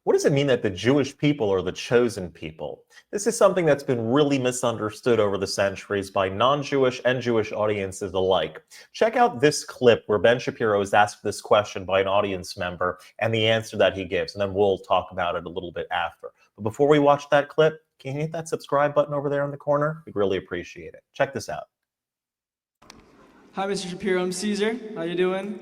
What does it mean that the Jewish people are the chosen people? This is something that's been really misunderstood over the centuries by non-Jewish and Jewish audiences alike. Check out this clip where Ben Shapiro is asked this question by an audience member and the answer that he gives, and then we'll talk about it a little bit after. But before we watch that clip, can you hit that subscribe button over there in the corner? We'd really appreciate it. Check this out. Hi, Mr. Shapiro. I'm Caesar. How you doing?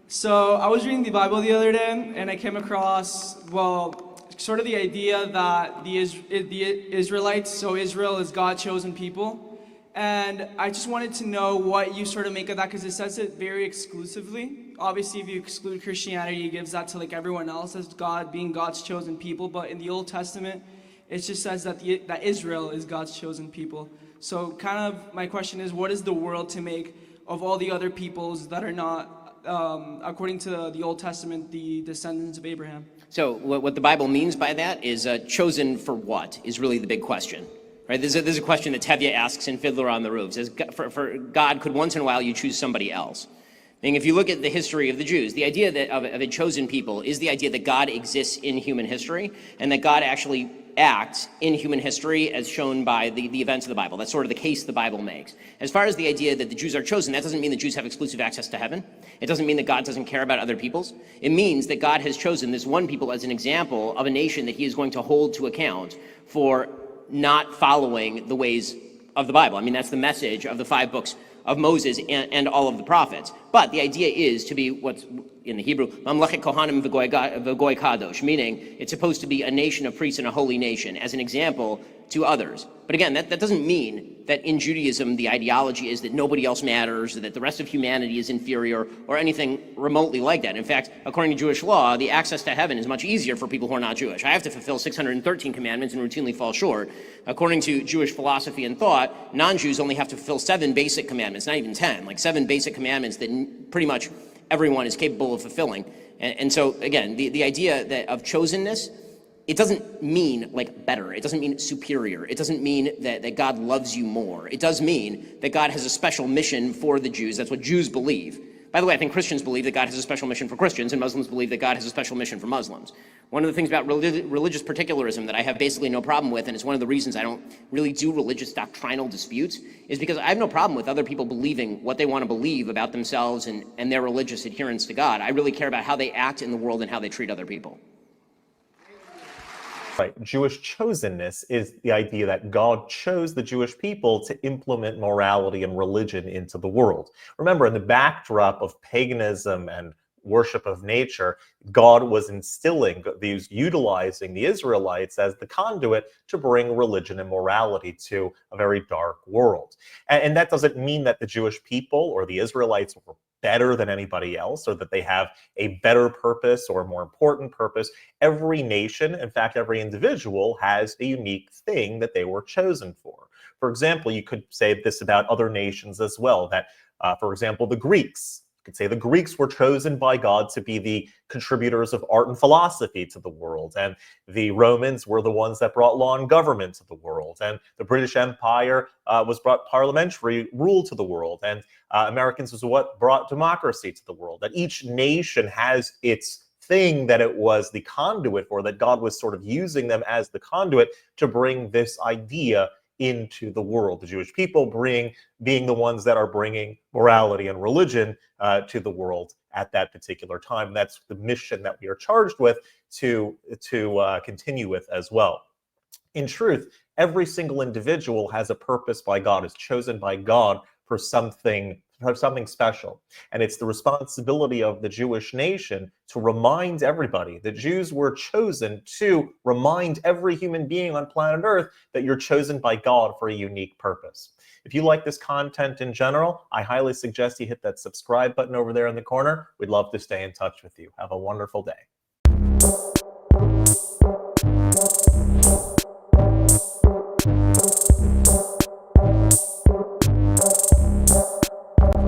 So I was reading the Bible the other day, and I came across, sort of the idea that the Israelites, so Israel is God's chosen people. And I just wanted to know what you sort of make of that, because it says it very exclusively. Obviously, if you exclude Christianity, it gives that to like everyone else as God being God's chosen people. But in the Old Testament, it just says that that Israel is God's chosen people. So kind of my question is, what is the world to make of all the other peoples that are not, according to the Old Testament, the descendants of Abraham? So what the Bible means by that is chosen for what is really the big question, right? There's a question that Tevye asks in Fiddler on the Roof. Says, for God, could once in a while you choose somebody else? And if you look at the history of the Jews, the idea of a chosen people is the idea that God exists in human history and that God actually acts in human history as shown by the events of the Bible. That's sort of the case the Bible makes. As far as the idea that the Jews are chosen, that doesn't mean the Jews have exclusive access to heaven. It doesn't mean that God doesn't care about other peoples. It means that God has chosen this one people as an example of a nation that he is going to hold to account for not following the ways of the Bible. I mean, that's the message of the 5 books of Moses and all of the prophets. But the idea is to be what's in the Hebrew, Mamlechet Kohanim v'goy kadosh, meaning it's supposed to be a nation of priests and a holy nation as an example to others. But again, that doesn't mean that in Judaism the ideology is that nobody else matters, or that the rest of humanity is inferior, or anything remotely like that. In fact, according to Jewish law, the access to heaven is much easier for people who are not Jewish. I have to fulfill 613 commandments and routinely fall short. According to Jewish philosophy and thought, non-Jews only have to fulfill 7 basic commandments, not even 10, like 7 basic commandments that pretty much everyone is capable of fulfilling. And so, again, the idea of chosenness, it doesn't mean like better. It doesn't mean superior. It doesn't mean that God loves you more. It does mean that God has a special mission for the Jews. That's what Jews believe. By the way, I think Christians believe that God has a special mission for Christians, and Muslims believe that God has a special mission for Muslims. One of the things about religious particularism that I have basically no problem with, and it's one of the reasons I don't really do religious doctrinal disputes, is because I have no problem with other people believing what they want to believe about themselves and their religious adherence to God. I really care about how they act in the world and how they treat other people. Right. Jewish chosenness is the idea that God chose the Jewish people to implement morality and religion into the world. Remember, in the backdrop of paganism and worship of nature, God was utilizing the Israelites as the conduit to bring religion and morality to a very dark world. And that doesn't mean that the Jewish people or the Israelites were better than anybody else, or that they have a better purpose or a more important purpose. Every nation, in fact, every individual has a unique thing that they were chosen for. For example, you could say this about other nations as well, that, for example, the Greeks. You could say the Greeks were chosen by God to be the contributors of art and philosophy to the world, and the Romans were the ones that brought law and government to the world, and the British Empire brought parliamentary rule to the world, and Americans was what brought democracy to the world. That each nation has its thing that it was the conduit for, that God was sort of using them as the conduit to bring this idea into the world. The Jewish people being the ones that are bringing morality and religion to the world at that particular time. That's the mission that we are charged with to continue with as well. In truth, every single individual has a purpose by God, is chosen by God for something special. And it's the responsibility of the Jewish nation to remind everybody, the Jews were chosen to remind every human being on planet Earth that you're chosen by God for a unique purpose. If you like this content in general, I highly suggest you hit that subscribe button over there in the corner. We'd love to stay in touch with you. Have a wonderful day.